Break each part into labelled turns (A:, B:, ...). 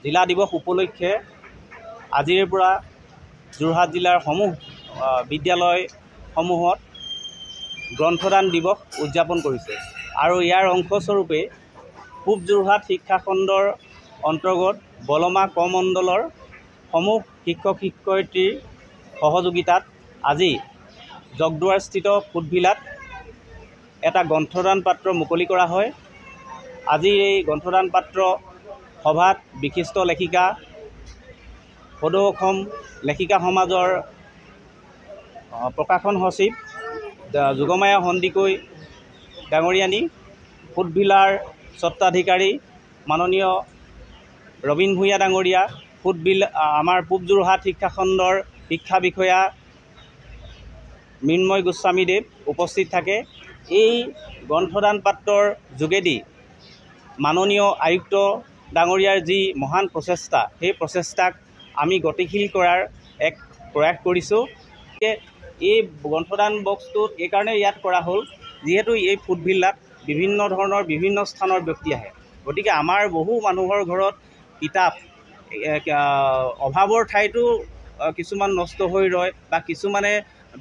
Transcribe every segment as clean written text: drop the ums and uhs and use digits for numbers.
A: জিলা দিৱস উপলক্ষে আজিৰ পৰা যোৰহাট জিলাৰ সমূহ বিদ্যালয়সমূহত গ্ৰন্থদান দিৱস উদযাপন কৰিছে আৰু ইয়াৰ অংশস্বৰূপে পূব যোৰহাট শিক্ষা খণ্ডৰ অন্তৰ্গত বলমা ক মণ্ডলৰ সমূহ শিক্ষক শিক্ষয়িত্ৰীৰ সহযোগিতাত আজি জগদুৱাৰস্থিত ফুটভিলাত এটা গ্ৰন্থদান পাত্ৰ মুকলি কৰা হয়। আজি এই গ্ৰন্থদান পাত্ৰ সভাত বিশিষ্ট লেখিকা সদৌ অসম লেখিকা সমাজৰ প্ৰকাশন সচিব যোগমায়া সন্দিকৈ ডাঙৰীয়ানী, ফুটভিলাৰ স্বত্বাধিকাৰী মাননীয় ৰবীন ভূঞা ডাঙৰীয়া, আমাৰ পূব যোৰহাট শিক্ষা খণ্ডৰ শিক্ষা বিষয়া মৃন্ময় গোস্বামীদেৱ উপস্থিত থাকে। এই গ্ৰন্থদান পাত্ৰৰ যোগেদি মাননীয় আয়ুক্ত ডাঙৰীয়াৰ যি মহান প্ৰচেষ্টা, সেই প্ৰচেষ্টাক আমি গতিশীল কৰাৰ এক প্ৰয়াস কৰিছোঁ। এই গ্ৰন্থদান বক্সটোত এইকাৰণে ইয়াত কৰা হ'ল, যিহেতু এই ফুটভিলাত বিভিন্ন ধৰণৰ বিভিন্ন স্থানৰ ব্যক্তি আহে, গতিকে আমাৰ বহু মানুহৰ ঘৰত কিতাপ অভাৱৰ ঠাইতো কিছুমান নষ্ট হৈ ৰয় বা কিছুমানে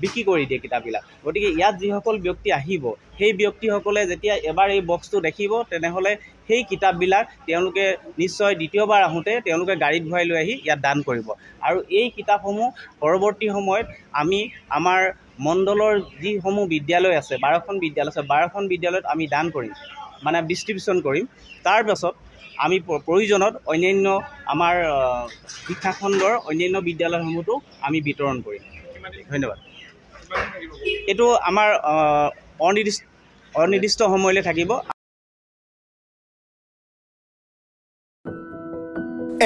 A: বিক্ৰী কৰি দিয়ে কিতাপবিলাক। গতিকে ইয়াত যিসকল ব্যক্তি আহিব, সেই ব্যক্তিসকলে যেতিয়া এবাৰ এই বক্সটো দেখিব, তেনেহ'লে সেই কিতাপবিলাক তেওঁলোকে নিশ্চয় দ্বিতীয়বাৰ আহোঁতে তেওঁলোকে গাড়ীত ভৰাই লৈ আহি ইয়াত দান কৰিব। আৰু এই কিতাপসমূহ পৰৱৰ্তী সময়ত আমি আমাৰ মণ্ডলৰ যিসমূহ বিদ্যালয় আছে, 12খন বিদ্যালয় আছে, 12খন বিদ্যালয়ত আমি দান কৰিম, মানে ডিষ্ট্ৰিবিউশ্যন কৰিম। তাৰ পাছত আমি প্ৰয়োজনত অন্যান্য আমাৰ শিক্ষাখণ্ডৰ অন্যান্য বিদ্যালয়সমূহতো আমি বিতৰণ কৰিম। ধন্যবাদ। এইটো আমাৰ অনিৰ্দিষ্ট সময়লৈ থাকিব।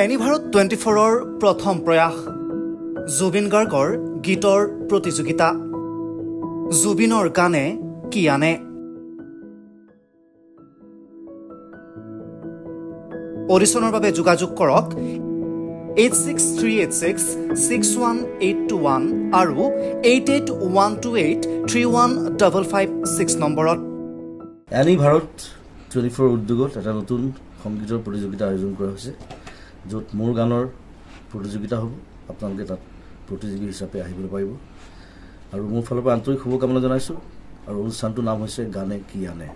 B: এনিভাৰত 24ৰ প্ৰথম প্ৰয়াস জুবিন গাৰ্গৰ গীতৰ প্ৰতিযোগিতা। জুবিনৰ গানে কি আনে। অডিশ্যনৰ বাবে যোগাযোগ কৰক 8638661821 আৰু 8812831556 নম্বৰত।
C: এনিভাৰত 24 উদ্যোগত এটা নতুন সংগীতৰ প্ৰতিযোগিতা আয়োজন কৰা হৈছে, য'ত মোৰ গানৰ প্ৰতিযোগিতা হ'ব। আপোনালোকে তাত প্ৰতিযোগী হিচাপে আহিবলৈ পাৰিব আৰু মোৰ ফালৰ পৰা আন্তৰিক শুভকামনা জনাইছোঁ। আৰু অনুষ্ঠানটোৰ নাম হৈছে গানে কি আনে।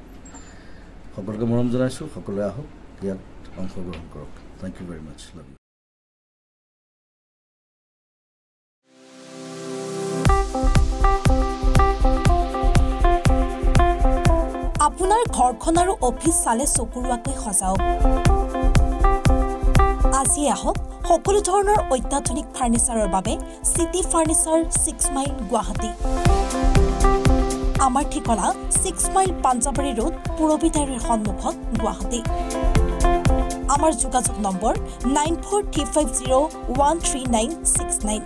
C: সকলোকে মৰম জনাইছোঁ, সকলোৱে আহক, ইয়াত অংশগ্ৰহণ কৰক। Thank you very much. Love you.
D: আপোনাৰ ঘৰখন আৰু অফিচ চালে চকুৰোৱাকৈ সজাওক। আজি আহক সকলো ধৰণৰ অত্যাধুনিক ফাৰ্নিচাৰৰ বাবে চিটি ফাৰ্নিচাৰ 6 মাইল গুৱাহাটী। আমাৰ ঠিকনা 6 মাইল পাঞ্জাবাৰী ৰোড, পুৰবিতাৰীৰ সন্মুখত, গুৱাহাটী। আমাৰ যোগাযোগ নম্বৰ 9435013969।